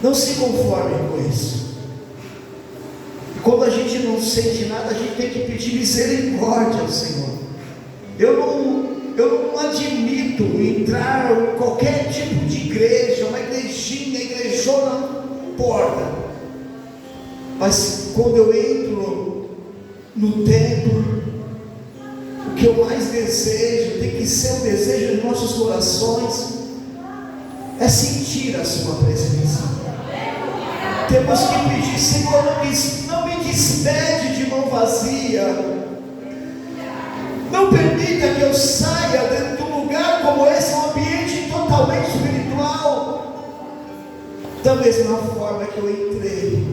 Não se conforme com isso. Quando a gente não sente nada, a gente tem que pedir misericórdia ao Senhor. Eu não admito entrar em qualquer tipo de igreja, uma igrejinha, igrejona, não importa. Mas quando eu entro no templo, o que eu mais desejo, tem que ser o desejo de nossos corações, é sentir a sua presença. Temos que pedir: Senhor, não me despede de mão vazia. Não permita que eu saia dentro de um lugar como esse, um ambiente totalmente espiritual, da mesma forma que eu entrei.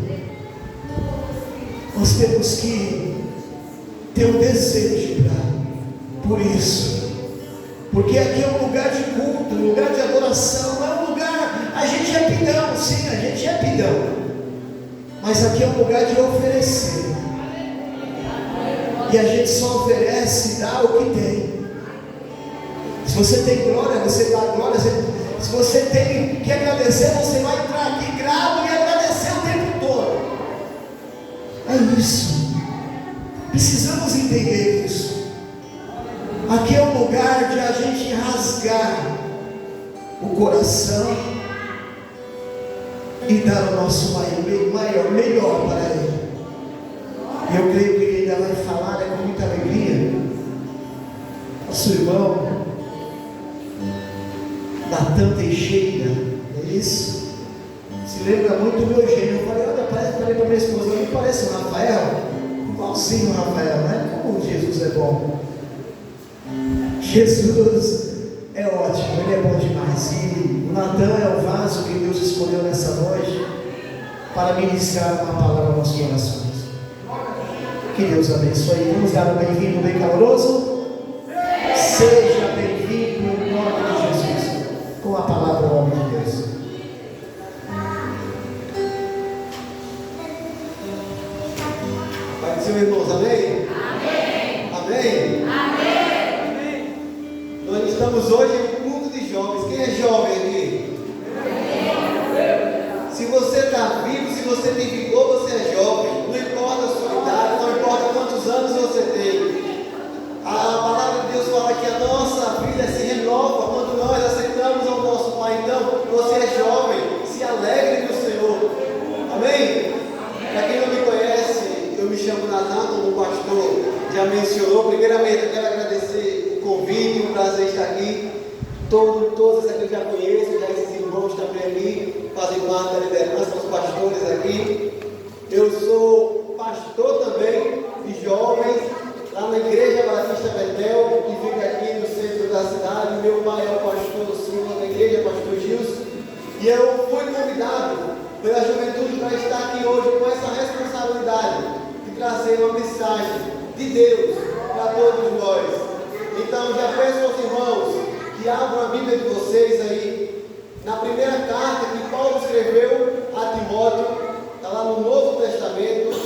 Nós temos que ter um desejo por isso, porque aqui é um lugar de culto, um lugar de adoração, é um lugar, a gente é pidão, sim, a gente é pidão, mas aqui é um lugar de oferecer. E a gente só oferece e dá o que tem. Se você tem glória, você dá glória. Se você tem que agradecer, você vai entrar aqui grato e agradecer o tempo todo. É isso. Precisamos entender isso. Aqui é um lugar de a gente rasgar o coração e dar o nosso melhor para Ele. E eu creio que Ele ainda vai falar com muita alegria. Nosso irmão Natan Teixeira, é isso? Se lembra muito do meu gênio. Eu falei: olha, falei para minha esposa, não parece o Rafael? Igualzinho o Rafael, né? Como Jesus é bom. Jesus é ótimo, Ele é bom demais. E o Natan é o vaso que Deus escolheu nessa noite para ministrar uma palavra aos nossos corações. Que Deus abençoe. Vamos dar um bem-vindo bem caloroso. Seja bem-vindo em nome de Jesus. Com a palavra do homem de Deus. Vai dizer, irmãos, amém? Amém. Amém. Amém. Nós estamos hoje em um mundo de jovens. Quem é jovem aqui? Se você está vivo, se você tem vigor, você é jovem. Não importa a sua idade, não importa quantos anos você tem. A palavra de Deus fala que a nossa vida se renova quando nós aceitamos ao nosso Pai. Então, você é jovem, se alegre no Senhor. Amém? Para quem não me conhece, eu me chamo Natan, como o pastor já mencionou. Primeiramente, eu quero agradecer o convite, um prazer estar aqui. Todos aqui eu já conheço, já esses irmãos também aqui fazem parte da liderança, os pastores aqui. Eu sou pastor também de jovens lá na Igreja Batista Betel, que fica aqui no centro da cidade. Meu pai é o pastor Silva da igreja, pastor Gilson. E eu fui convidado pela juventude para estar aqui hoje com essa responsabilidade de trazer uma mensagem de Deus para todos nós. Então já peço aos irmãos que abram a Bíblia de vocês aí, na primeira carta que Paulo escreveu a Timóteo, está lá no Novo Testamento.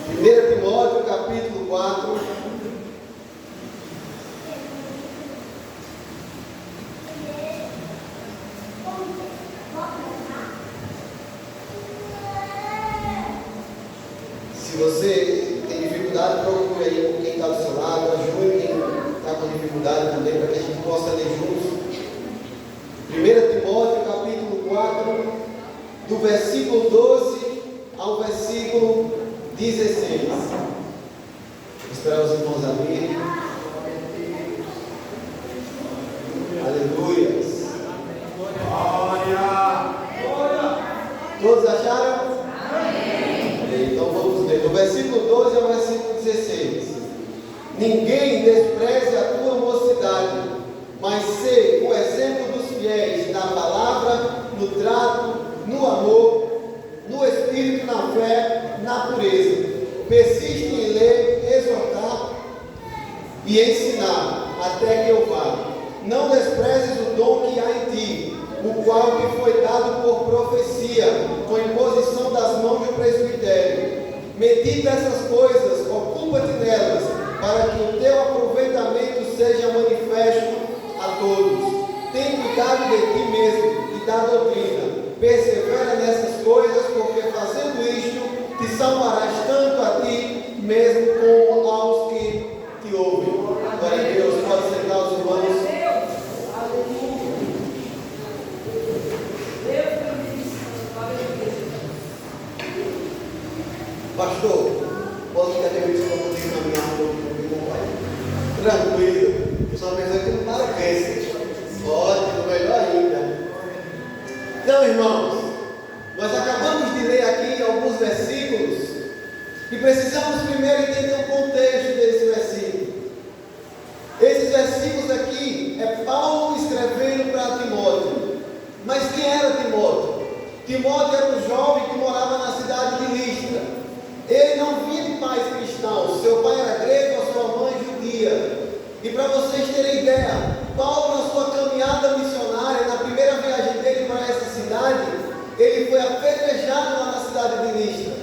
Primeira Timóteo, capítulo 4. Se você tem dificuldade, procure aí com quem está do seu lado, ajude quem está com dificuldade também, para que a gente possa ler juntos. 1 Timóteo, capítulo 4, do versículo 12 ao versículo 16. Vou esperar os irmãos abrirem. Aleluia. Todos acharam? Então vamos ler, do versículo 12 ao versículo 16. Ninguém despreze a tua mocidade, mas sê o exemplo dos fiéis na palavra, no trato, no amor, no espírito, na fé, na pureza. Persiste em ler, exortar e ensinar, até que eu vá. Não desprezes o dom que há em ti, o qual te foi dado por profecia, com imposição das mãos do presbitério. Medita essas coisas, ocupa-te nelas, para que o teu aproveitamento seja manifesto a todos. Tem cuidado de ti mesmo e da doutrina. Persevera nessas coisas, porque fazendo isto, te salvarás tanto a ti mesmo como aos que te ouvem. Glória a Deus. Pode sentar os irmãos. Pastor, posso ficar permitido para poder caminhar um pouco comigo, pai? Tranquilo. Eu só pensei que não para crescer. Ótimo, melhor ainda. Então, irmãos, nós acabamos de ler aqui alguns versículos e precisamos primeiro entender o contexto desse versículo. Esses versículos aqui é Paulo escrevendo para Timóteo. Mas quem era Timóteo? Timóteo era um jovem que morava na cidade de Listra. Ele não vinha de pais cristãos, seu pai era grego, a sua mãe judia. E para vocês terem ideia, Paulo, na sua caminhada missionária, na primeira viagem dele para essa cidade, ele foi apedrejado lá na cidade de Listra.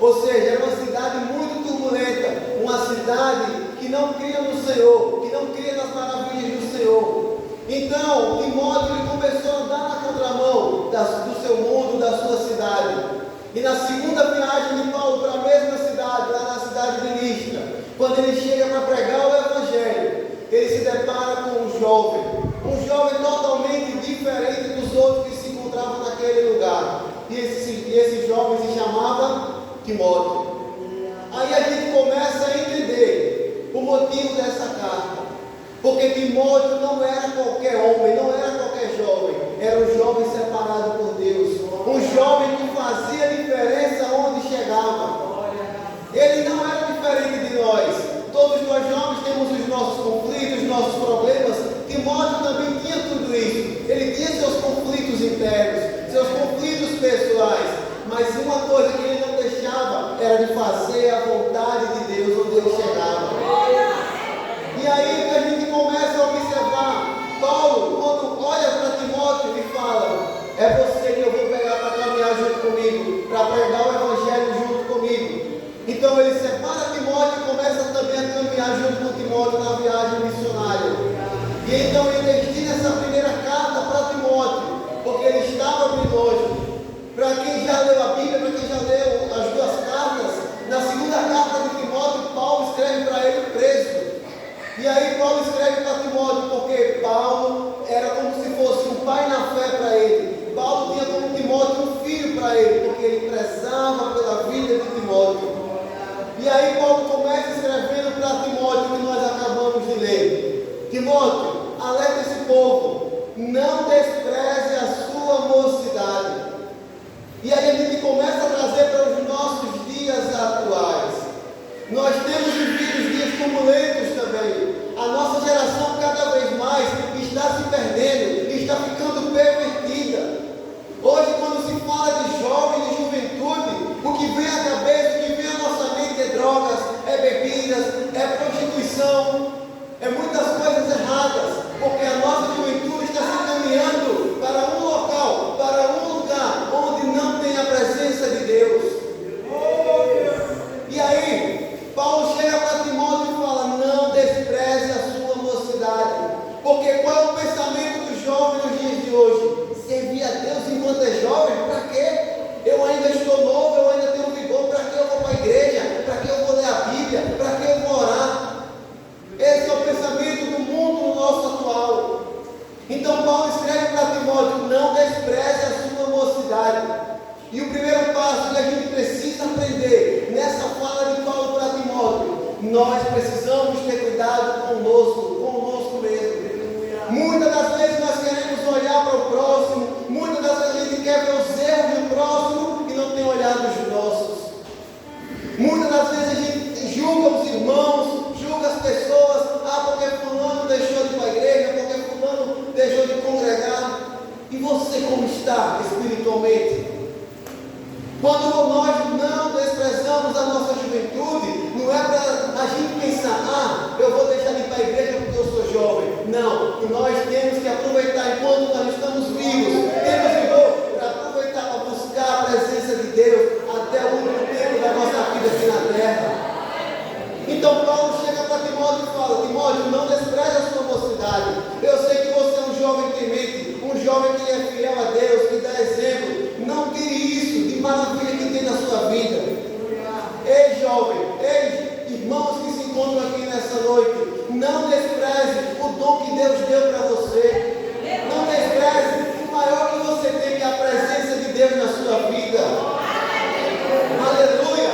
Ou seja, era uma cidade muito turbulenta, uma cidade que não cria no Senhor, que não cria nas maravilhas do Senhor. Então, Timóteo ele começou a andar na contramão do seu mundo, da sua cidade. E na segunda viagem de Paulo para a mesma cidade, lá na cidade de Listra, quando ele chega para pregar o Evangelho, ele se depara com um jovem totalmente diferente dos outros que se encontravam naquele lugar. E esse jovem se chamava Timóteo. Aí a gente começa a entender o motivo dessa carta. Porque Timóteo não era qualquer homem, não era qualquer jovem, era um jovem separado por Deus, um jovem que fazia diferença onde chegava. Ele não era diferente de nós. Todos nós jovens temos os nossos conflitos, nossos problemas. Timóteo também tinha tudo isso. Ele tinha seus conflitos internos, seus conflitos pessoais. Mas uma coisa que ele não deixava era de fazer a vontade de Deus onde ele chegava. E aí que a gente começa a observar Paulo, quando olha para Timóteo e fala: é você que eu vou pegar para caminhar junto comigo, para pregar o Evangelho junto comigo. Então ele separa Timóteo e começa também a caminhar junto com Timóteo na viagem missionária. E então ele destina essa primeira carta para Timóteo, porque ele estava bem longe. Para quem já leu a Bíblia, para quem já leu as duas cartas, na segunda carta de Timóteo, Paulo escreve para ele preso. E aí Paulo escreve para Timóteo, porque Paulo era como se fosse um pai na fé para ele. Paulo tinha como Timóteo um filho para ele, porque ele prezava pela vida de Timóteo. E aí Paulo começa escrevendo para Timóteo, que nós acabamos de ler. Timóteo, alerta esse povo, não despreze a sua mocidade. E aí a gente começa a trazer para os nossos dias atuais. Nós temos vivido dias turbulentos também. A nossa geração cada vez mais está se perdendo, está ficando pervertida. Hoje, quando se fala de jovem, de juventude, o que vem à cabeça, o que vem à nossa mente é drogas, é bebidas, é prostituição, é muitas coisas erradas, porque a nossa juventude está se caminhando para um local, para um lugar onde não tem a presença de Deus. E aí, Paulo chega para Timóteo e fala: não despreze a sua mocidade. Porque qual é o pensamento do jovem nos dias de hoje? Servir a Deus enquanto é jovem? Para quê? Eu ainda estou novo, eu ainda tenho vigor. Para que eu vou para a igreja? Para que eu vou ler a Bíblia? Para que eu vou orar? Esse é o pensamento do mundo nosso atual. Então Paulo escreve para Timóteo: não despreze a sua mocidade. E o primeiro passo que a gente precisa aprender nessa fala de Paulo para Timóteo: nós precisamos ter cuidado conosco mesmo. Muitas das vezes nós queremos olhar para o próximo, muitas das vezes a gente quer ver os erros do próximo e não tem olhado os nossos. Muitas das vezes a gente julga os irmãos, julga as pessoas: porque fulano deixou de ir para a igreja, porque fulano deixou de congregar. E você como está espiritualmente? Quando nós não desprezamos a nossa juventude, não é para a gente pensar: eu vou deixar de ir para a igreja porque eu sou jovem. Não, nós temos que aproveitar enquanto nós estamos vivos, temos vigor para aproveitar para buscar a presença de Deus até o último tempo da nossa vida. vida. Aleluia!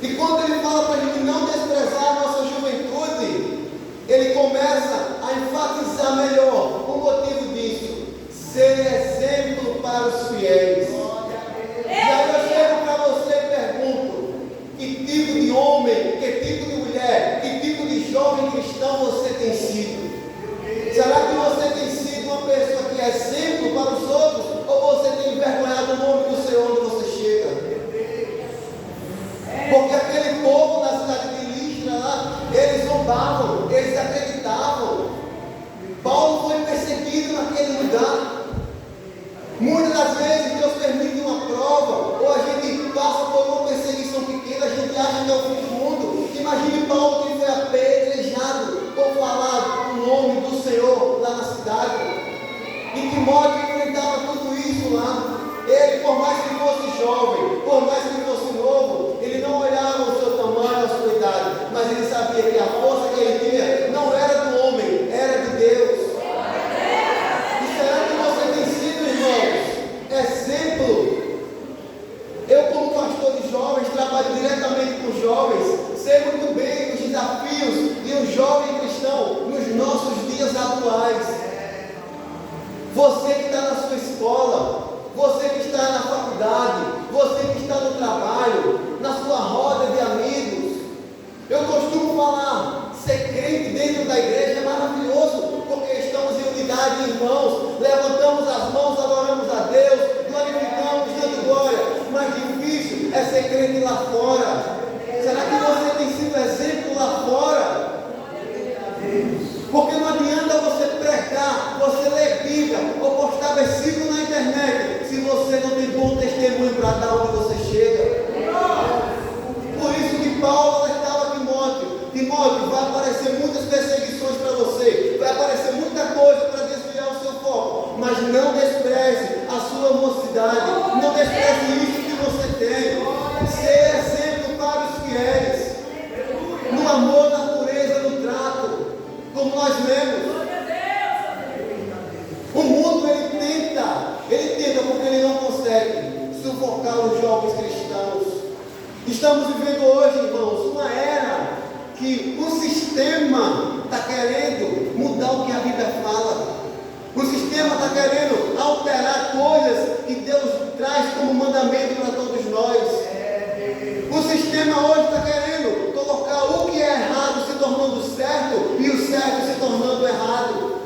E quando ele fala para a gente não desprezar a nossa juventude, ele começa a enfatizar melhor o motivo disso: ser exemplo para os fiéis. E aí eu chego para você e pergunto: que tipo de homem, que tipo de mulher, que tipo de jovem cristão você tem sido? Será que você tem sido uma pessoa que é exemplo para os outros, ou você tem envergonhado o nome do Senhor onde você chega? Porque aquele povo na cidade de Listra lá, eles zombavam, eles acreditavam. Paulo foi perseguido naquele lugar. Muitas das vezes Deus permite uma prova, ou a gente passa por uma perseguição pequena, a gente acha que é o fim do mundo. Imagine Paulo, que foi apedrejado por falar o nome do Senhor lá na cidade. E Timóteo enfrentava tudo isso lá. Ele, por mais que fosse jovem, por mais que fosse novo, ele não olhava o seu tamanho, a sua idade, mas ele sabia que a força que ele tinha não era do homem, era de Deus. E será que você tem sido, irmãos, exemplo? Eu, como pastor de jovens, trabalho diretamente com jovens, sei muito bem os desafios de um jovem cristão nos nossos dias atuais. Você que está na sua escola, você que está na faculdade, você que está no trabalho, na sua roda de amigos, eu costumo falar, ser crente dentro da igreja é maravilhoso, porque estamos em unidade, irmãos, levantamos as mãos, adoramos a Deus, glorificamos, dando glória. Mas difícil é ser crente lá fora. Será que você tem sido exemplo lá fora? Porque não adianta você pregar, você ler Bíblia ou postar versículo na internet se você não tem bom testemunho para dar onde você chega. Por isso que Paulo alertava Timóteo, vai aparecer muitas perseguições para você, vai aparecer muita coisa para desviar o seu foco, mas não despreze a sua mocidade, não despreze isso que você tem. Ser exemplo para os fiéis, no amor, na pureza, no trato, como nós lemos. O mundo ele tenta porque ele não consegue sufocar os jovens cristãos. Estamos vivendo hoje, irmãos, uma era que o sistema está querendo mudar o que a Bíblia fala. O sistema está querendo alterar coisas que Deus traz como mandamento para todos nós. O sistema hoje está querendo colocar o que é errado se tornando certo e o certo se tornando errado.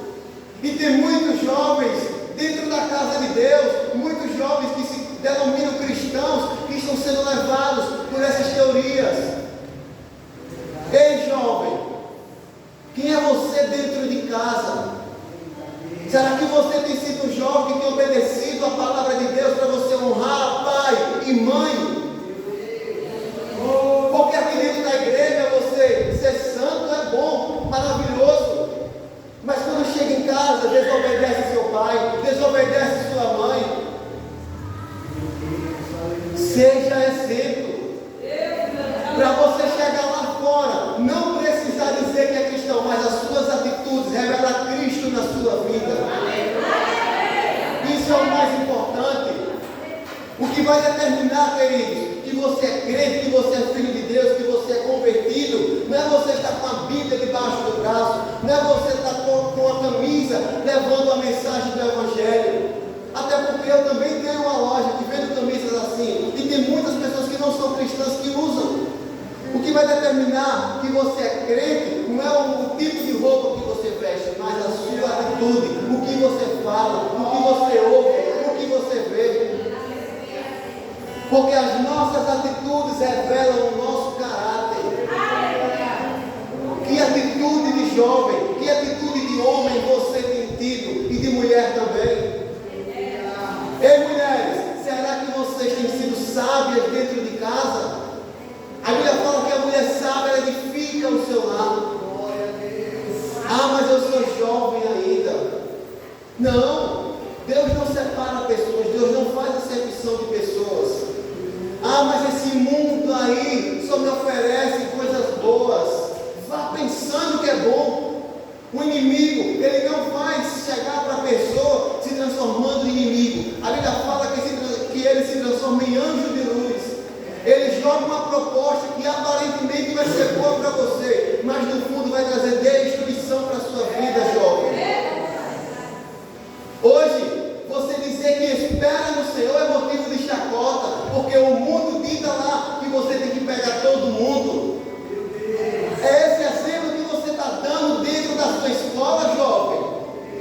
E tem muitos jovens dentro da casa de Deus, muitos jovens que se denominam cristãos, que estão sendo levados por essas teorias. Ei, jovem, quem é você dentro de casa? Será que você tem sido um jovem que tem obedecido a palavra de Deus para você honrar pai e mãe? Porque aqui dentro da igreja você ser santo é bom, maravilhoso. Mas quando chega em casa, desobedece seu pai, desobedece sua mãe. Seja exemplo. Para você chegar lá fora, não precisar dizer que é cristão, mas as suas atitudes revelam Cristo na sua vida. Isso é o mais importante. O que vai determinar, queridos, que você é crente, que você é filho de Deus, que você é convertido, não é você estar com a Bíblia debaixo do braço, não é você estar com a camisa levando a mensagem do Evangelho. Até porque eu também tenho uma loja que vende camisas assim, e tem muitas pessoas que não são cristãs que usam. O que vai determinar que você é crente não é o tipo de roupa que você veste, mas a sua atitude, o que você fala, o que você ouve, o que você vê. Porque as nossas atitudes revelam o nosso caráter. Que atitude de jovem, que atitude de homem você tem tido, e de mulher também. Ei, mulheres, será que vocês têm sido sábias dentro de casa? A Bíblia fala que a mulher sábia, ela edifica o seu lar. Ah, mas eu sou jovem ainda. Não, Deus não separa pessoas, Deus não faz acepção de pessoas. Ah, mas esse mundo aí só me oferece coisas boas. Vá pensando que é bom. O inimigo, ele não vai chegar para a pessoa, se transforma em anjo de luz. Ele joga uma proposta que aparentemente vai ser boa para você, mas no fundo vai trazer destruição para a sua vida, jovem. Hoje, você dizer que espera no Senhor é motivo de chacota, porque o mundo dita lá que você tem que pegar todo mundo. É esse exemplo que você está dando dentro da sua escola, jovem.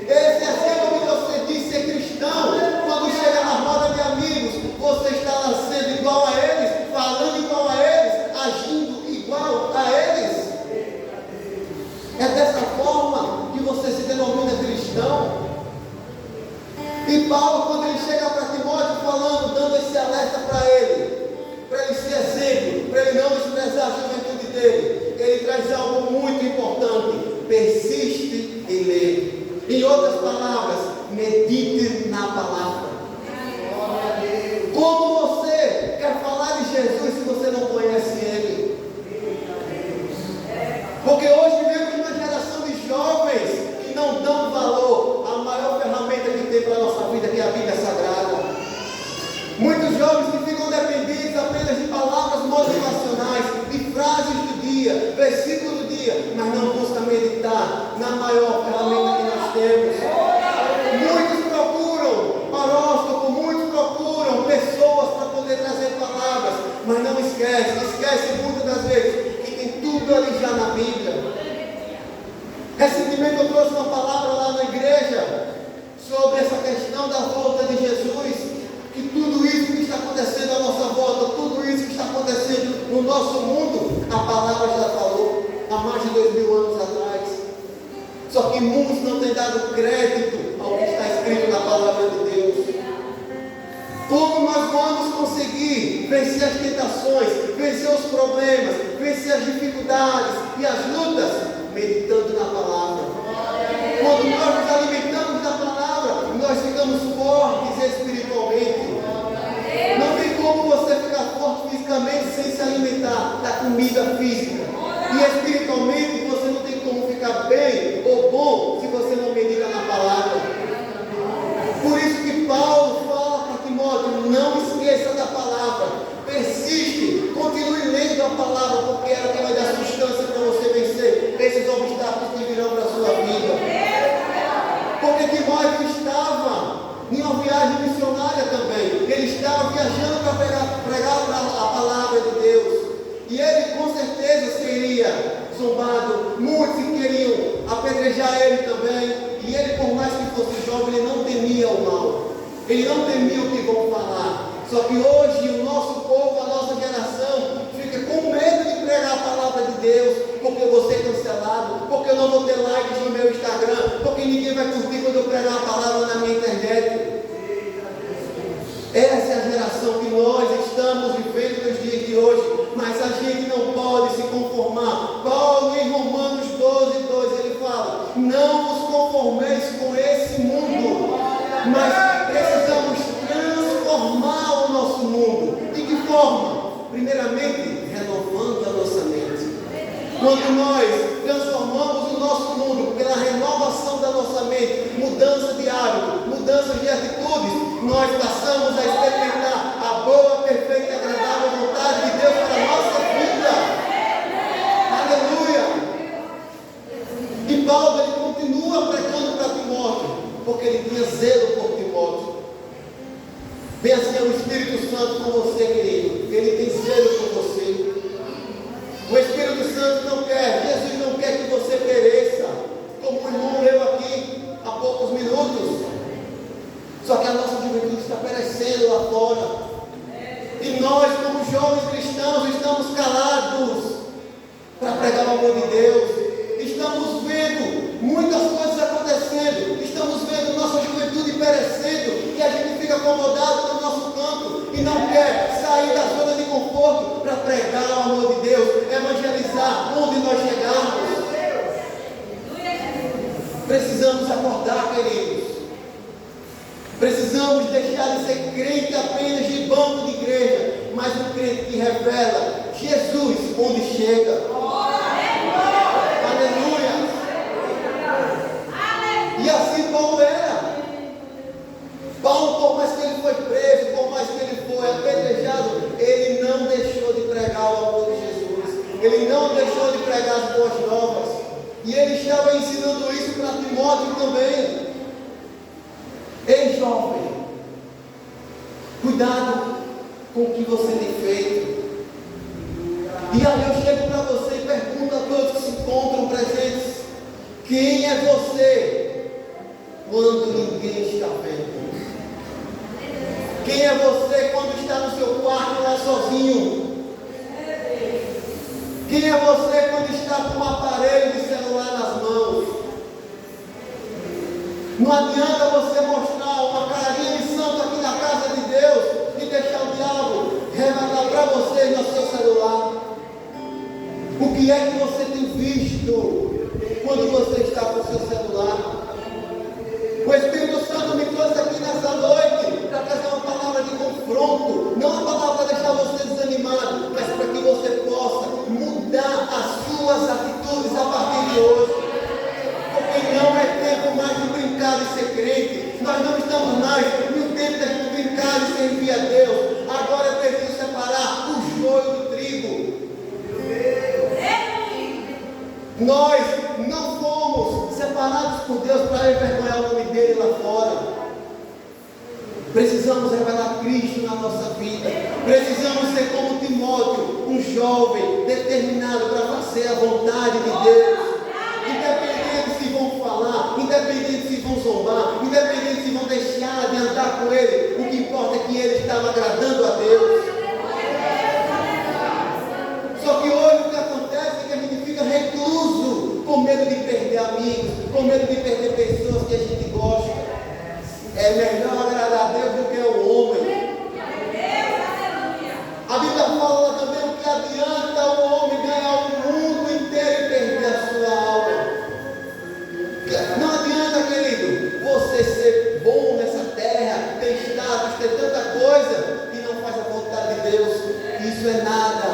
Esse exemplo que você diz ser cristão, quando chega na roda de amigos, você está lá sendo igual a eles, falando igual a eles, agindo igual a eles. É dessa forma que você se denomina cristão. E Paulo, quando ele chega para Timóteo falando, dando esse alerta para ele ser exemplo, para ele não desprezar a juventude dele, ele traz algo muito importante: persiste em ler. Em outras palavras, medite na palavra. Como você quer falar de Jesus se você não conhece Ele? Porque hoje vivemos uma geração de jovens que não dão valor à maior ferramenta que tem para a nossa vida, que é a Bíblia Sagrada. Muitos jovens que ficam dependentes apenas de palavras motivacionais, de frases do dia, versículos do dia, mas não buscam meditar na maior ferramenta que nós temos. Muitos procuram horóscopo, muitos procuram pessoas para poder trazer palavras, mas não esquece muitas das vezes que tem tudo ali já na Bíblia. Recentemente eu trouxe uma palavra lá na igreja sobre essa questão da volta de Jesus, que tudo isso que está acontecendo à nossa volta, tudo isso que está acontecendo no nosso mundo, a palavra já falou há mais de 2000 anos atrás. Só que muitos não têm dado crédito ao que está escrito na palavra de Deus. Como nós vamos conseguir vencer as tentações, vencer os problemas, vencer as dificuldades e as lutas? Meditando na palavra. Quando nós nos alimentamos da palavra, nós ficamos fortes espiritualmente. Não tem como você ficar forte fisicamente sem se alimentar da comida física. E espiritualmente você não tem como ficar bem ou bom se você não medita na palavra. Por isso que Paulo fala para Timóteo: não esqueça da palavra, persiste, continue lendo a palavra, porque ela que vai dar sustância para você vencer esses obstáculos que virão para a sua vida. Porque Timóteo estava em uma viagem missionária também. Ele estava viajando para pregar a palavra de Deus. E ele com certeza seria zombado. Muitos queriam apedrejar ele também. E ele, por mais que fosse jovem, ele não temia o mal. Ele não temia o que vão falar. Só que hoje o nosso povo, a nossa geração, fica com medo de pregar a palavra de Deus, porque eu vou ser cancelado, porque eu não vou ter likes no meu Instagram, porque ninguém vai curtir quando eu pregar a palavra na minha internet. Essa é a geração que nós estamos vivendo nos dias de hoje, mas a gente não pode se conformar. Paulo, em Romanos 12:2, ele fala: não vos conformeis com esse mundo, mas precisamos transformar o nosso mundo. De que forma? Primeiramente, renovando a nossa mente. Quando nós transformamos o nosso mundo pela renovação da nossa mente, mudança de hábito, mudança de atitudes, nós passamos a experimentar a boa, perfeita e agradável vontade de Deus para a nossa vida. Aleluia! E Paulo, ele continua pregando para Timóteo, porque ele tinha zelo por Timóteo. Bem assim é o Espírito Santo com você, querido. Ele tem zelo por você. O Espírito Santo não quer, Jesus não quer que você pereça, como o irmão leu aqui há poucos minutos. Só que a nossa juventude está perecendo lá fora. E nós, como jovens cristãos, estamos calados para pregar o amor de Deus. Estamos vendo muitas coisas acontecendo. Estamos vendo nossa juventude perecendo. E a gente fica acomodado no nosso canto e não quer sair da zona de conforto para pregar o amor de Deus, evangelizar onde nós chegarmos. Precisamos acordar, queridos. Precisamos deixar de ser crente apenas de banco de igreja, mas um crente que revela Jesus onde chega. Aleluia! E assim Paulo era. Paulo, por mais que ele foi preso, por mais que ele foi pregar as boas novas. E ele estava ensinando isso para Timóteo também. Ei, jovem, cuidado com o que você tem feito. E aí eu chego para você e pergunto a todos que se encontram presentes: quem é você quando ninguém está vendo? Quem é você quando está no seu quarto lá sozinho? Quem é você quando está com um aparelho de celular nas mãos? Não adianta você mostrar uma carinha de santo aqui na casa de Deus e deixar o diabo revelar para você no seu celular. O que é que você tem visto quando você está com o seu celular? O Espírito Santo me trouxe aqui nessa noite para trazer uma palavra de confronto, não uma palavra para deixar você desanimado, mas para que você possa mudar as suas atitudes a partir de hoje. Porque não é tempo mais de brincar e ser crente. Nós não estamos mais no tempo de brincar e servir a Deus. Agora é preciso separar o joio do trigo. Nós não fomos separados por Deus para envergonhar o nome dele lá fora. Precisamos revelar Cristo na nossa vida. Precisamos ser como Timóteo, um jovem determinado para fazer a vontade de Deus. Independente se vão falar, independente se vão zombar, independente se vão deixar de andar com ele, o que importa é que ele estava agradando a Deus. Só que hoje o que acontece é que a gente fica recluso, com medo de perder amigos, com medo de perder pessoas que a gente gosta. É melhor agradar a Deus do que o homem. A Bíblia fala também o que adianta o homem ganhar o mundo inteiro e perder a sua alma. Não adianta, querido, você ser bom nessa terra, ter status, ter tanta coisa e não faz a vontade de Deus. Isso é nada.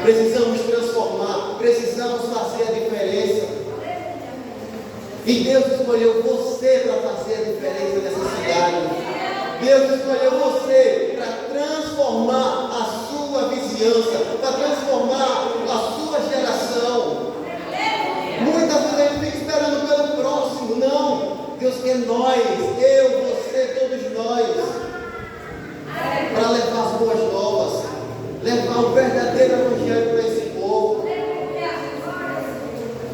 Precisamos transformar, precisamos fazer a diferença. E Deus escolheu você para fazer a diferença nessa cidade. Deus escolheu você para transformar a sua vizinhança, para transformar a sua geração. Muitas vezes a gente fica esperando pelo próximo. Não, Deus quer nós, eu, você, todos nós, para levar as boas novas, levar o verdadeiro evangelho para esse povo.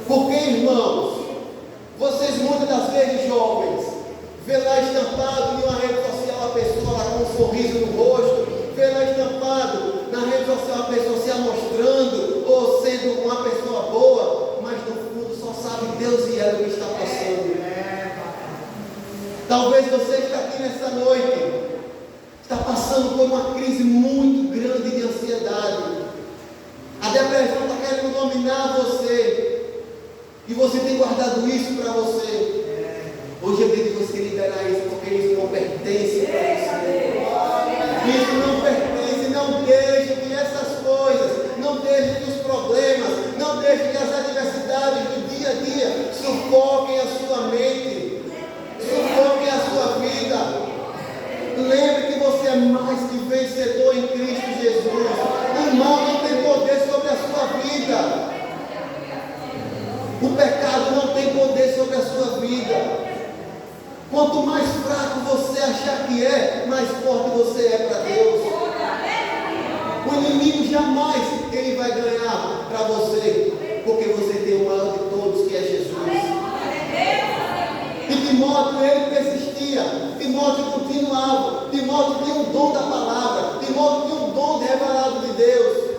Porque, irmãos, vocês muitas das vezes, jovens, vê lá estampado em uma rede social a pessoa lá com um sorriso no rosto, vê lá estampado na rede social a pessoa se mostrando ou sendo uma pessoa boa, mas no fundo só sabe Deus e ela o que está passando. Talvez você está aqui nessa noite, está passando por uma crise muito grande de ansiedade. A depressão está querendo dominar você. E você tem guardado isso para você. Hoje eu digo que você liberar isso, porque isso não pertence para você. Isso não pertence. Não deixe que essas coisas, não deixe que os problemas, não deixe que as adversidades do dia a dia sufoquem a sua mente, sufoquem a sua vida. Lembre que você é mais que vencedor em Cristo Jesus. O mal não tem poder sobre a sua vida. O pecado não tem poder sobre a sua vida. Quanto mais fraco você achar que é, mais forte você é para Deus. O inimigo jamais ele vai ganhar para você, porque você tem o maior de todos, que é Jesus. E Timóteo, ele persistia. Timóteo continuava. Timóteo tinha um dom da palavra. Timóteo tinha um dom revelado de Deus.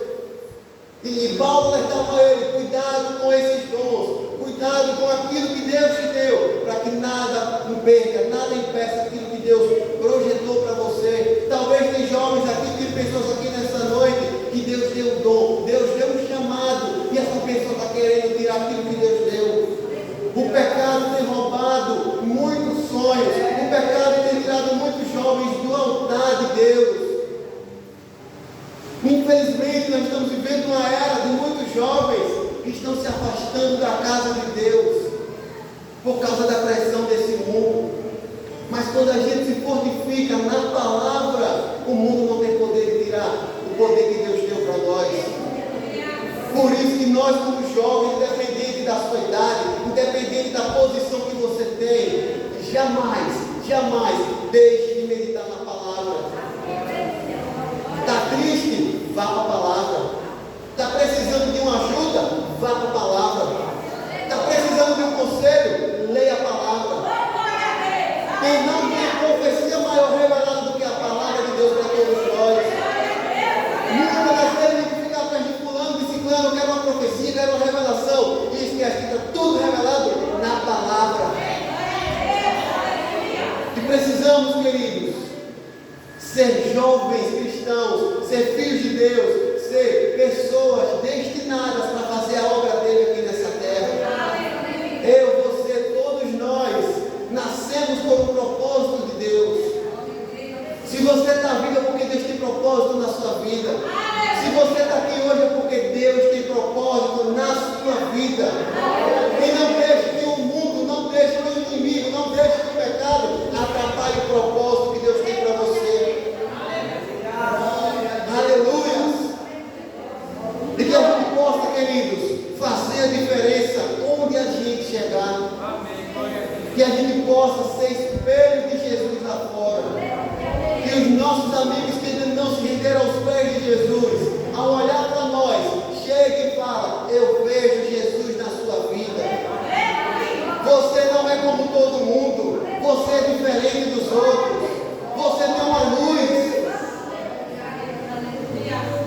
E Paulo alertava a ele: cuidado com esses dons, cuidado com aquilo que Deus te deu, para que nada impeça, nada impeça aquilo que Deus projetou para você. Talvez tem jovens aqui, tem pessoas aqui nessa noite, que Deus deu um dom, Deus deu um chamado, e essa pessoa está querendo tirar aquilo que Deus deu. O pecado tem roubado muitos sonhos, o pecado tem tirado muitos jovens do altar de Deus. Infelizmente, nós estamos vivendo uma era de muitos jovens que estão se afastando da casa de Deus por causa da pressão desse mundo. Mas quando a gente se fortifica na palavra, o mundo não tem poder de tirar o poder que Deus deu para nós. mais, deixe de meditar na palavra. Está triste? Vá para a palavra. Está precisando de uma ajuda? Vá para a palavra. Está precisando de um conselho? Leia a palavra. E não tem profecia maior revelada do que a palavra de Deus para todos nós. Muitas das vezes a gente fica atrás de fulano, de ciclano, eu quero uma profecia, eu quero uma revelação. E esquece que está tudo revelado na palavra. E precisamos, queridos, ser jovens cristãos, ser filhos de Deus, ser pessoas destinadas para fazer a obra dele aqui nessa terra. Eu, você, todos nós nascemos por um propósito de Deus. Se você está vivo é porque Deus tem propósito na sua vida. Se você está aqui hoje é porque Deus tem propósito na sua vida. E não deixe que o mundo, não deixe que o inimigo, não deixe que o pecado atrapalhe o propósito que Deus tem para você. Aleluia! E que a gente possa, queridos, fazer a diferença onde a gente chegar. Que a gente possa ser espelho de Jesus lá fora. Que os nossos amigos que ainda não se renderam aos pés de Jesus, ao olhar para nós, cheguem e falem: eu vejo Jesus na sua vida. Você não é como todo mundo. Você é diferente dos outros. Você tem uma luz.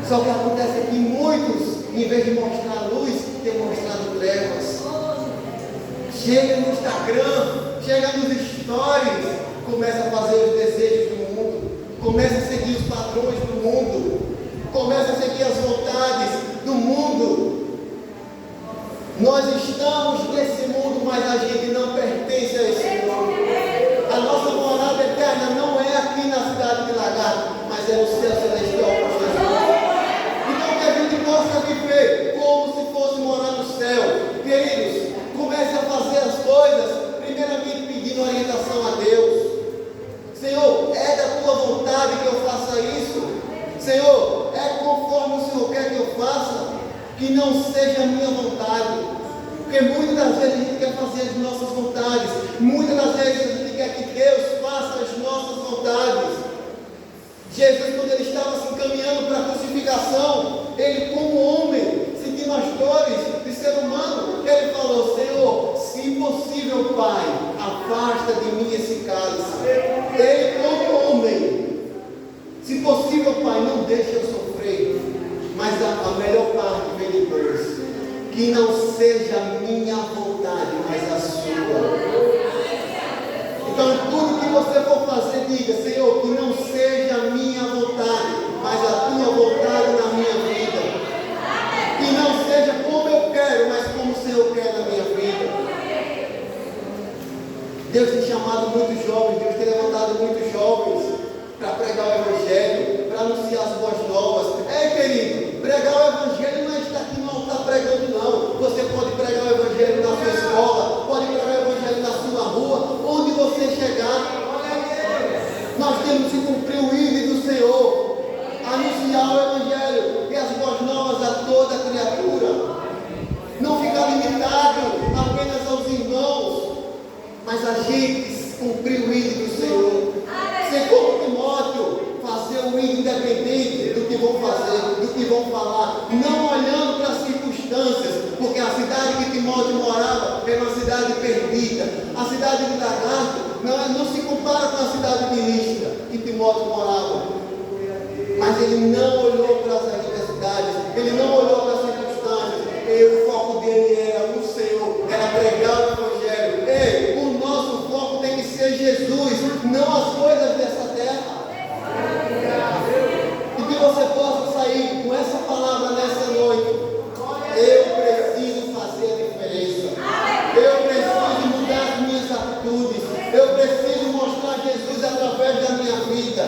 Só que acontece que muitos, em vez de mostrar a luz, têm mostrado trevas. Chega no Instagram, chega nos stories, começa a fazer os desejos do mundo, começa a seguir os padrões do mundo, começa a seguir as vontades do mundo. Nós estamos nesse mundo, mas a gente não pertence a esse mundo. A nossa morada eterna não é aqui na cidade de Lagarto, mas é no céu celestial com Jesus. Então que a gente possa viver como se fosse morar no céu. Queridos, comece a fazer as coisas, primeiramente pedindo orientação a Deus. Senhor, é da tua vontade que eu faça isso? Senhor, é conforme o Senhor quer que eu faça? Que não seja a minha vontade. Porque muitas das vezes a gente quer fazer as nossas vontades. Muitas das vezes a gente quer que Deus faça as nossas vontades. Jesus, quando ele estava se encaminhando para a crucificação, ele como homem, sentindo as dores de ser humano, ele falou: Senhor, se possível, Pai, afasta de mim esse cálice. Ele como homem, se possível, Pai, não deixe eu sofrer. Mas a melhor parte vem depois. Que não seja a minha vontade, mas a sua. Então, tudo que você for fazer, diga: Senhor, que não seja a minha vontade, mas a tua vontade na minha vida. Que não seja como eu quero, mas como o Senhor quer na minha vida. Deus tem chamado muitos jovens, Deus tem levantado muitos jovens para pregar o Evangelho, para anunciar as boas novas. Ei, querido, pregar o Evangelho não é estar aqui no altar pregando, não. Você pode pregar o Evangelho na sua escola, pode pregar o Evangelho na sua rua, onde você chegar. Nós temos que cumprir o ídolo do Senhor, anunciar o Evangelho e as boas novas a toda criatura. Não ficar limitado apenas aos irmãos, mas a gente cumprir o ídolo do Senhor. Ser como Timóteo, fazer o ídolo independente do que vão fazer, do que vão falar, não olhando para as circunstâncias, porque a cidade que Timóteo morava era uma cidade perdida. A cidade de Lagarto não se compara com a cidade de Listra que Timóteo morava. Mas ele não olhou para as adversidades, ele não olhou para as circunstâncias. E o foco dele era no Senhor, era pregar o Evangelho. Ei, o nosso foco tem que ser Jesus, não as coisas dessa terra. E que você possa sair com essa palavra nessa noite. Eu preciso fazer a diferença. Eu preciso mudar as minhas atitudes. Eu preciso mostrar Jesus através da minha vida.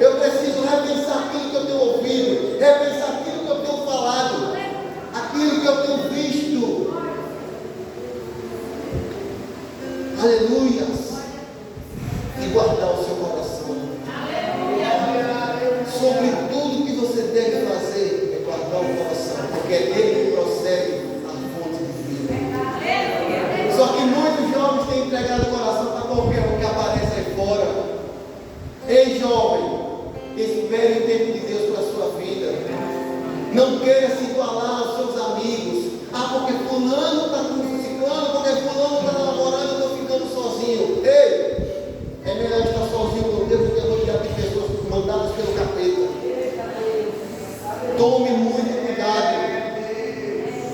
Eu preciso repensar aquilo que eu tenho ouvido, repensar aquilo que eu tenho falado, aquilo que eu tenho visto. Aleluia. E guardar o seu coração. Sobre tudo que você deve fazer, é guardar o coração, porque é dele que procede a fonte de vida. Só que muitos jovens têm entregado o coração para qualquer um que aparece aí fora. Ei, jovem, espere o tempo de Deus para a sua vida. Não queira se igualar aos seus amigos. Ah, porque fulano está com ciclano, porque fulano está namorando, eu estou ficando sozinho. Ei, é melhor estar sozinho com Deus do que rodeado de pessoas mandadas pelo capeta. Tome muito cuidado,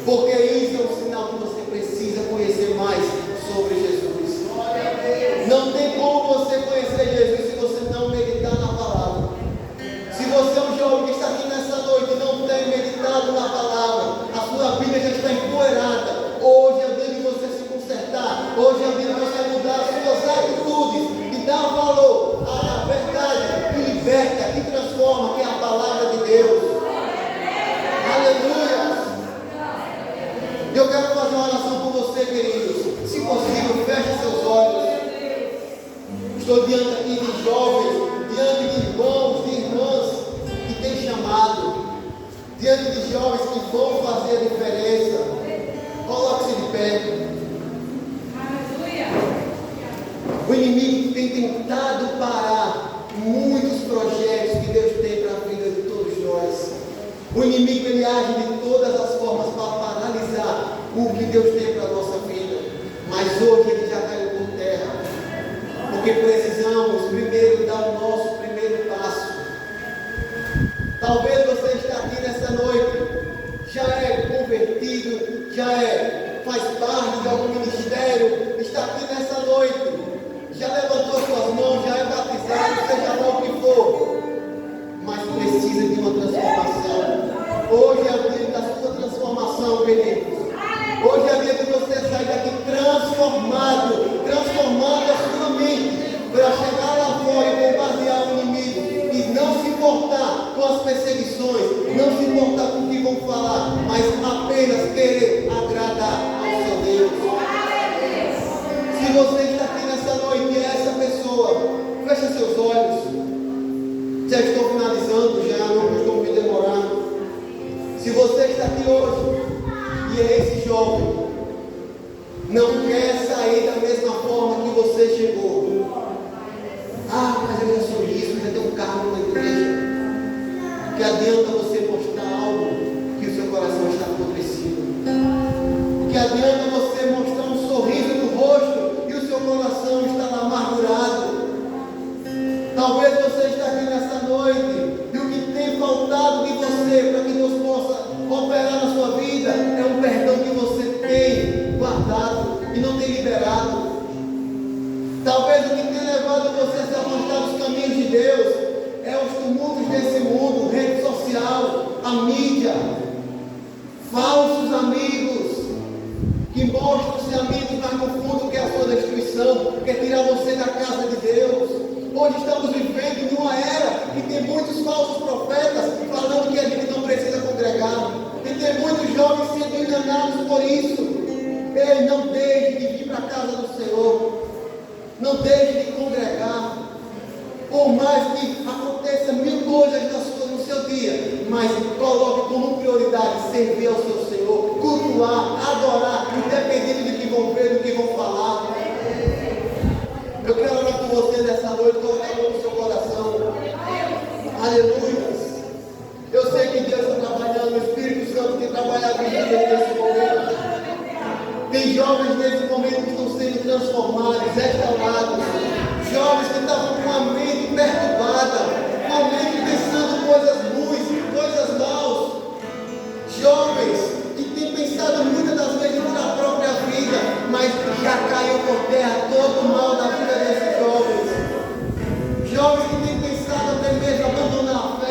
porque isso é um sinal que você precisa conhecer mais sobre Jesus. Não tem como você conhecer Jesus se você não meditar na palavra. Se você é um jovem que está aqui nessa noite e não tem meditado na palavra, a sua Bíblia já está empoeirada. Hoje é o dia de você se consertar. Hoje é o dia de você mudar as suas atitudes e dar valor à verdade que liberta, que transforma, que é a palavra de Deus. Aleluia! Eu quero fazer uma oração por você, queridos. Se possível, feche seus olhos. Estou diante aqui de jovens, diante de irmãos, de irmãs que têm chamado, diante de jovens que vão fazer a diferença. Coloque-se de pé. O inimigo tem tentado parar muitos projetos que Deus tem para a vida de todos nós. O inimigo ele age de todas as formas para paralisar o que Deus tem para a nossa vida. Mas hoje ele já caiu por terra. Porque precisamos primeiro dar o nosso primeiro passo. Talvez você está aqui nessa noite, já é convertido, faz parte de algum ministério, está aqui nessa noite, já levantou suas mãos, já é batizado, seja lá o que for, mas precisa de uma transformação. Hoje é o dia da sua transformação, queridos. Hoje é o dia de você sair daqui transformando a sua mente, para chegar lá fora e bombardear o inimigo, e não se importar com as perseguições, não se importar com o que vão falar, mas apenas querer agradar ao seu Deus. Se você está aqui nessa noite e é essa pessoa, feche seus olhos. Já estou finalizando, já não costumo me demorar. Se você está aqui hoje e é esse jovem, não quer sair da mesma forma que você chegou. Ah, mas eu já sou isso, já tenho um carro na igreja. Que adianta você mostrar algo que o seu coração está apodrecido? Que adianta você mostrar um sorriso no rosto e o seu coração está amargurado? Talvez você está aqui nessa noite e o que tem faltado de você para que Deus possa operar na sua vida é um perdão que você tem guardado e não tem liberado. Talvez o que tem levado você a se afastar dos caminhos de Deus é os tumultos desse mundo, rede social, a mídia, falsos amigos que mostram ser amigos, mas no fundo quer a sua destruição, quer tirar você da casa de Deus. Hoje estamos vivendo em uma era que tem muitos falsos profetas falando que a gente não precisa congregar, e tem muitos jovens sendo enganados por isso. Ei, não deixe de vir para a casa do Senhor. Não deixe de congregar. Por mais que aconteça mil coisas no seu dia, mas coloque como prioridade servir ao seu Senhor, cultuar, adorar, independente do que vão ver, do que vão falar. Eu quero orar por você nessa noite, colocar a mão no seu coração. Aleluia. Eu sei que Deus está trabalhando, o Espírito Santo tem trabalhado em vida nesse momento. Tem jovens nesse momento que estão sendo transformados, restaurados. Jovens que estavam com a mente perturbada, com a mente pensando coisas ruins, coisas maus. Jovens que têm pensado muitas das vezes na própria vida, mas já caiu por terra todo o mal da vida desses jovens. Jovens que têm pensado até mesmo abandonar a fé.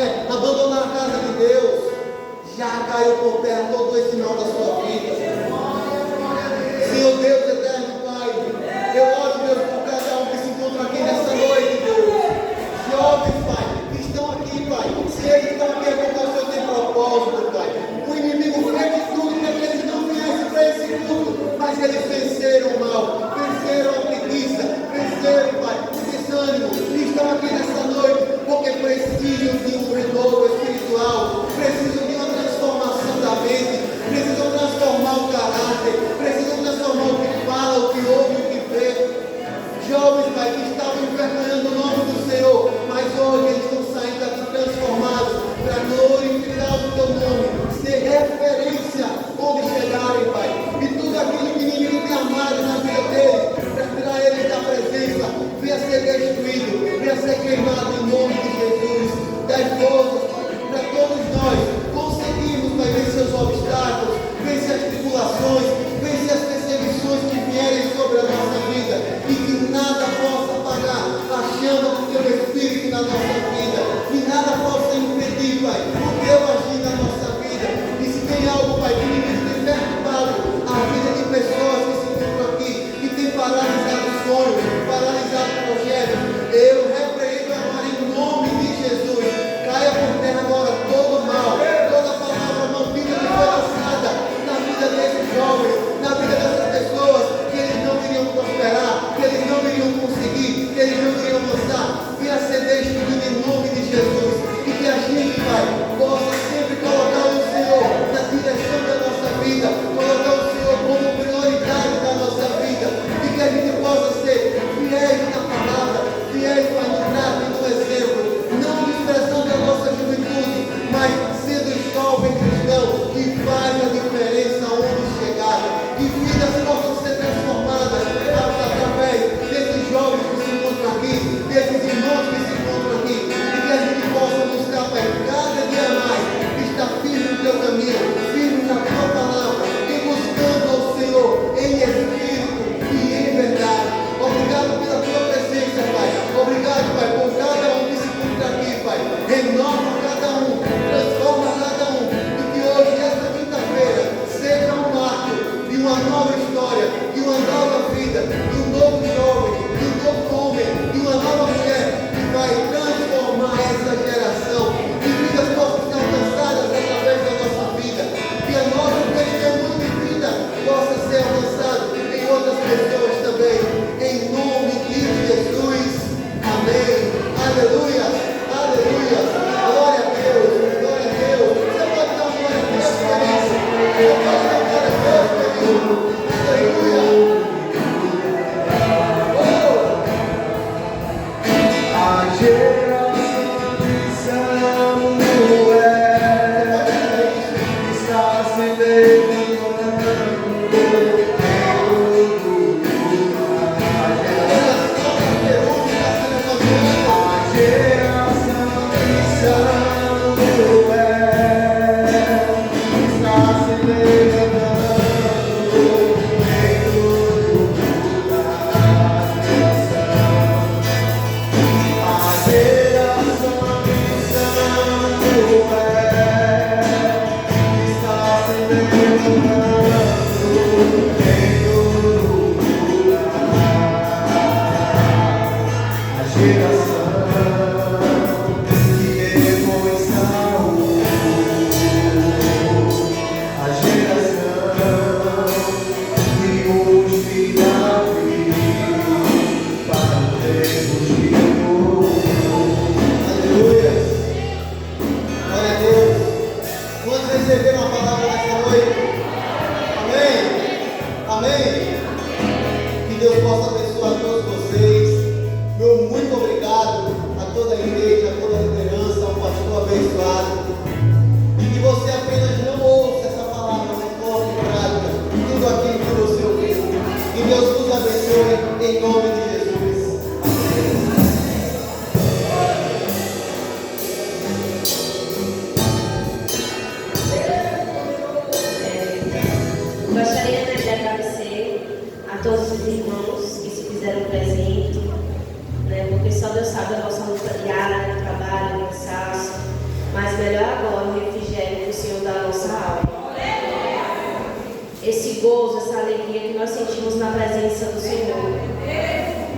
esse gozo, essa alegria que nós sentimos na presença do Senhor.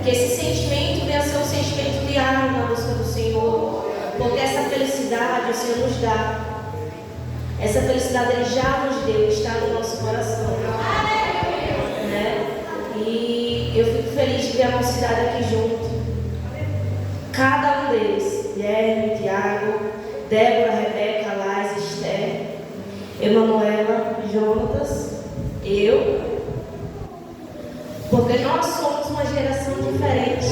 Que esse sentimento venha a ser um sentimento diário na busca do Senhor, porque essa felicidade o Senhor nos dá. Essa felicidade Ele já nos deu, está no nosso coração, né? E eu fico feliz de ver a mocidade aqui junto. Cada um deles, Guilherme, Tiago, Débora, Rebeca, Lais, Esther, Emanuela, Jonatas, eu, porque nós somos uma geração diferente.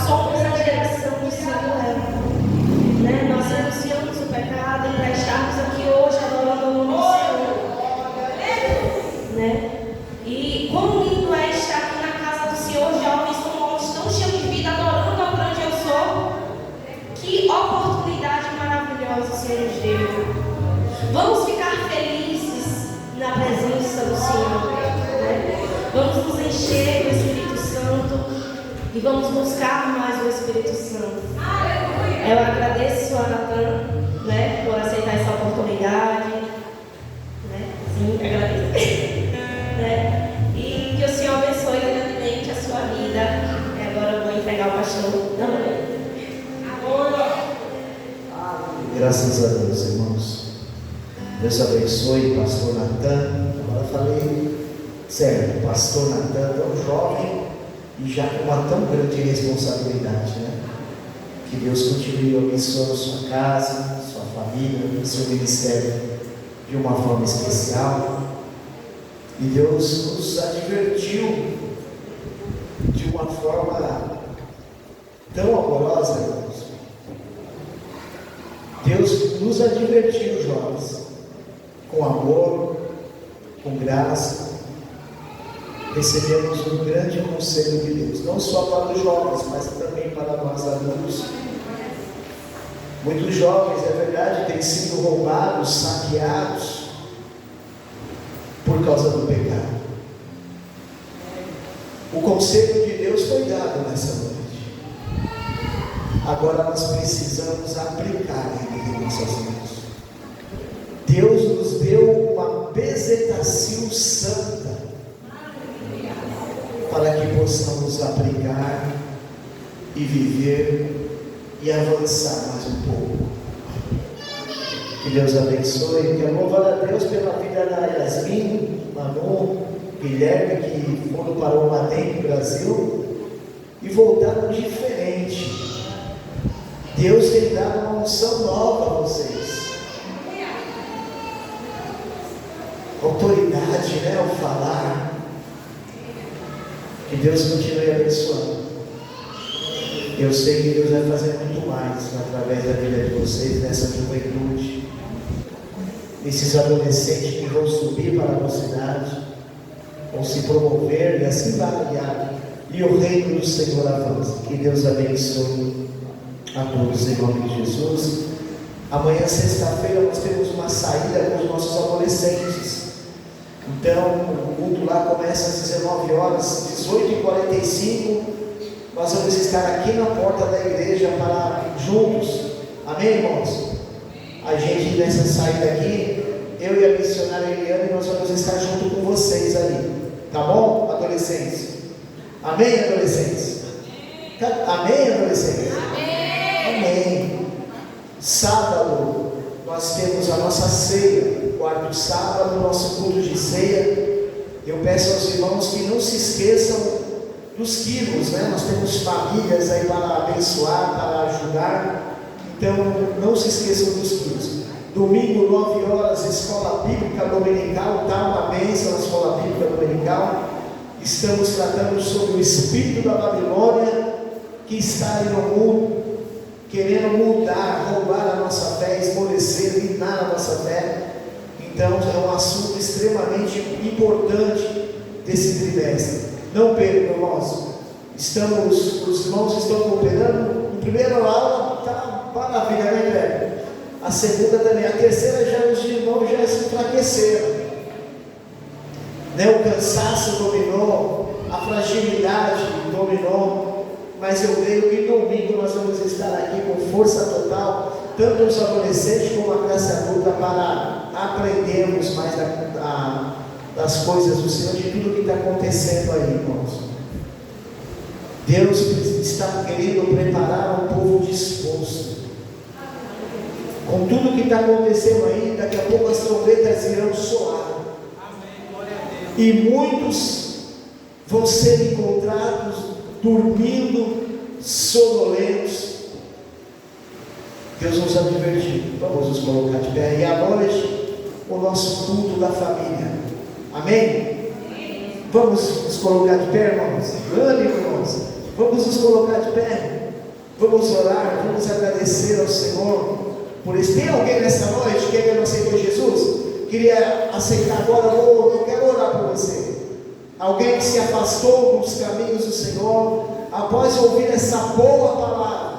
Somos a geração do Samuel, né? Nós renunciamos o pecado para estarmos aqui hoje adorando o nome do Senhor, né? E quão lindo é estar aqui na casa do Senhor, jovens com mãos tão cheios de vida, adorando ao grande eu sou. Que oportunidade maravilhosa o Senhor nos deu. Vamos ficar felizes na presença do Senhor, né? Vamos nos encher do Espírito Santo e vamos buscar mais o Espírito Santo. Eu agradeço a Natan, né, por aceitar essa oportunidade, né? Sim, agradeço. Né? E que o Senhor abençoe grandemente a sua vida. E agora eu vou entregar o pastor também. Graças a Deus, irmãos. Deus abençoe, pastor Natan. Agora falei certo, pastor Natan, tão jovem e já com uma tão grande responsabilidade, né? Que Deus continue abençoando sua casa, sua família, seu ministério de uma forma especial. E Deus nos advertiu de uma forma tão amorosa, irmãos. Deus nos advertiu, jovens, com amor, com graça. Recebemos um grande conselho de Deus, não só para os jovens, mas também para nós adultos. Muitos jovens, é verdade, têm sido roubados, saqueados por causa do pecado. O conselho de Deus foi dado nessa noite. Agora nós precisamos aplicar ele em nossas vidas. Deus nos deu uma bezetacil santa para que possamos aplicar e viver e avançar mais um pouco. Que Deus abençoe. Quero louvar a Deus pela vida da Yasmin, Manu, Guilherme, que foram para o Madem, Brasil, e voltaram diferente. Deus tem dado uma unção nova a vocês. Autoridade, né? Ao falar. Que Deus continue abençoando. Eu sei que Deus vai fazer muito mais através da vida de vocês, nessa juventude. Esses adolescentes que vão subir para a mocidade, vão se promover e assim vai. E o reino do Senhor avança. Que Deus abençoe a todos em nome de Jesus. Amanhã, sexta-feira, nós temos uma saída com os nossos adolescentes. Então, o culto lá começa às 19 horas, 18h45. Nós vamos estar aqui na porta da igreja para juntos. Amém, irmãos? A gente, nessa saída aqui, eu e a missionária Eliane, nós vamos estar junto com vocês ali. Tá bom, adolescentes? Amém, adolescentes? Amém, adolescentes? Amém. Sábado, nós temos a nossa ceia. Quarto sábado, nosso culto de ceia. Eu peço aos irmãos que não se esqueçam dos quilos, né? Nós temos famílias aí para abençoar, para ajudar. Então, não se esqueçam dos quilos. Domingo, 9 horas, Escola Bíblica Dominical. Está uma bênção a Escola Bíblica Dominical. Estamos tratando sobre o espírito da Babilônia que está aí no mundo, querendo mudar, roubar a nossa fé, esmorecer, minar a nossa fé. Então é um assunto extremamente importante desse trimestre. Não percam, irmãos. Os irmãos estão cooperando. A primeira aula está maravilha, né, Guilherme? A segunda também. A terceira já os irmãos já se enfraqueceram. Né? O cansaço dominou, a fragilidade dominou. Mas eu creio que domingo nós vamos estar aqui com força total, tanto os adolescentes como a classe adulta, para aprendermos mais das coisas do Senhor, de tudo que está acontecendo aí, irmãos. Deus está querendo preparar um povo disposto. Com tudo que está acontecendo aí, daqui a pouco as trombetas irão soar. E muitos vão ser encontrados dormindo, sonolentos. Deus nos advertiu. Vamos nos colocar de pé. E à noite, o nosso culto da família. Amém? Vamos nos colocar de pé, irmãos. Ânimo, irmãos. Vamos nos colocar de pé. Vamos orar, vamos agradecer ao Senhor por isso. Tem alguém nessa noite que ainda não aceitou Jesus? Queria aceitar agora, eu quero orar por você. Alguém que se afastou dos caminhos do Senhor, após ouvir essa boa palavra,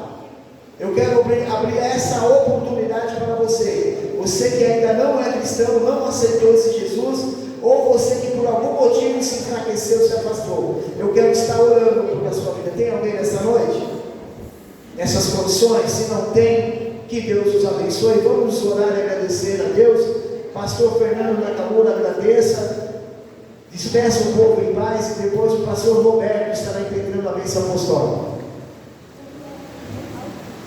eu quero abrir essa oportunidade para você. Você que ainda não é cristão, não aceitou esse Jesus, ou você que por algum motivo se enfraqueceu, se afastou, eu quero estar orando pela sua vida. Tem alguém nessa noite? Nessas condições? Se não tem, que Deus os abençoe. Vamos orar e agradecer a Deus. Pastor Fernando Nakamura, agradeça, despeça o povo em paz, e depois o pastor Roberto estará integrando a bênção apostólica.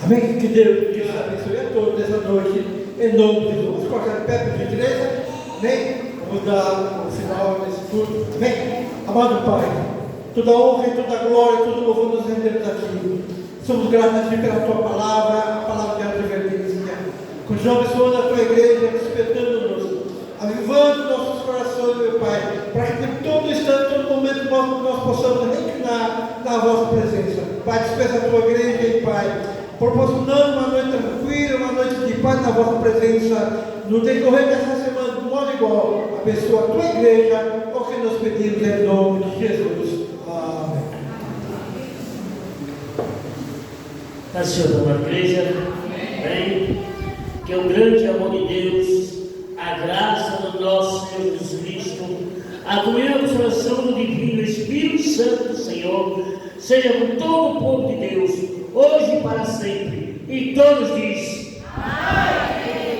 Amém? Que Deus abençoe a todos nessa noite, em nome de Jesus. Vamos colocar de pé, por gentileza. Amém? Vamos dar o final desse culto. Amém? Amado Pai, toda honra e toda glória, todo louvor nos rendemos a Ti. Somos gratos a Ti pela Tua palavra, a palavra de advertência. Continua abençoando a Tua igreja, despertando-nos, avivando nossos corações, meu Pai, para que todo instante, todo momento nós possamos reclinar na Vossa presença. Pai, despeça a Tua igreja, Pai, proporcionando uma noite tranquila, uma noite de paz na Vossa presença, no decorrer dessa semana, de modo igual. Abençoa a Tua igreja, o que nós pedimos em nome de Jesus. Amém. Paz do Senhor, amada igreja. Amém. Que o grande amor de Deus, a graça do nosso Senhor Jesus Cristo, a comunhão e a consolação do divino Espírito Santo do Senhor, seja com todo o povo de Deus, hoje e para sempre. E todos dizem: Amém.